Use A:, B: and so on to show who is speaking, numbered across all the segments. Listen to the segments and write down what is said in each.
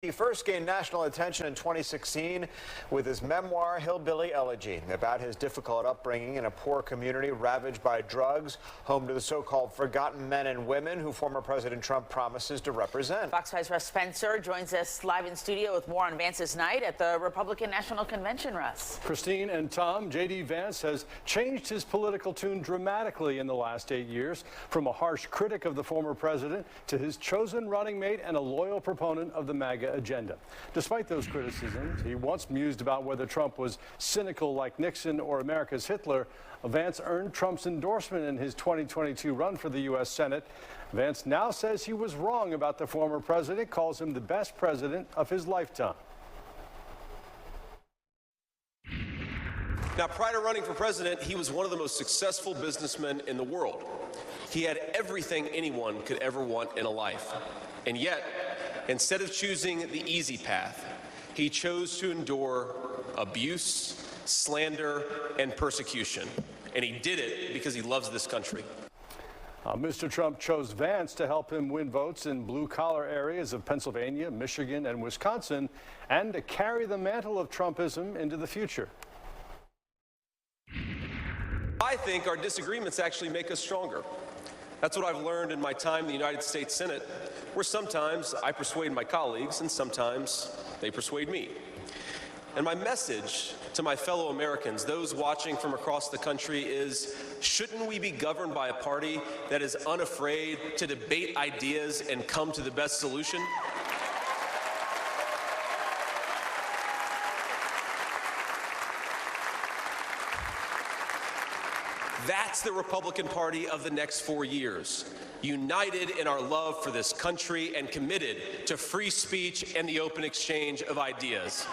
A: He first gained national attention in 2016 with his memoir, Hillbilly Elegy, about his difficult upbringing in a poor community ravaged by drugs, home to the so-called forgotten men and women who former President Trump promises to represent.
B: Fox 5's Russ Spencer joins us live in studio with more on Vance's night at the Republican National Convention, Russ.
C: Christine and Tom, JD Vance has changed his political tune dramatically in the last 8 years, from a harsh critic of the former president to his chosen running mate and a loyal proponent of the MAGA agenda. Despite those criticisms, he once mused about whether Trump was cynical like Nixon or America's Hitler. Vance earned Trump's endorsement in his 2022 run for the U.S. Senate. Vance now says he was wrong about the former president, calls him the best president of his lifetime.
D: Now, prior to running for president, he was one of the most successful businessmen in the world. He had everything anyone could ever want in a life. And yet, instead of choosing the easy path, he chose to endure abuse, slander, and persecution. And he did it because he loves this country.
C: Mr. Trump chose Vance to help him win votes in blue-collar areas of Pennsylvania, Michigan, and Wisconsin, and to carry the mantle of Trumpism into the future.
D: I think our disagreements actually make us stronger. That's what I've learned in my time in the United States Senate, where sometimes I persuade my colleagues and sometimes they persuade me. And my message to my fellow Americans, those watching from across the country, is shouldn't we be governed by a party that is unafraid to debate ideas and come to the best solution? That's the Republican Party of the next 4 years, united in our love for this country and committed to free speech and the open exchange of ideas.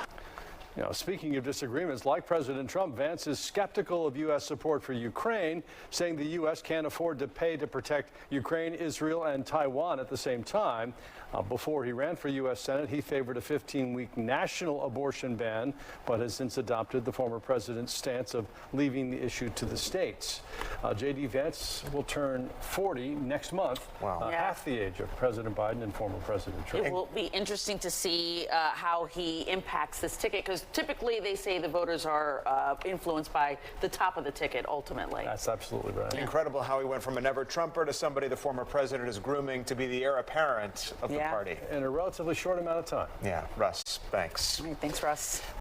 C: You know, speaking of disagreements, like President Trump, Vance is skeptical of U.S. support for Ukraine, saying the U.S. can't afford to pay to protect Ukraine, Israel, and Taiwan at the same time. Before he ran for U.S. Senate, he favored a 15-week national abortion ban, but has since adopted the former president's stance of leaving the issue to the states. JD Vance will turn 40 next month, half the age of President Biden and former President Trump.
B: It will be interesting to see how he impacts this ticket, because typically they say the voters are influenced by the top of the ticket ultimately.
C: That's absolutely right.
A: Incredible how he went from a never-Trumper to somebody the former president is grooming to be the heir apparent of the party.
C: In a relatively short amount of time.
A: Yeah, Russ, thanks.
B: Thanks, Russ.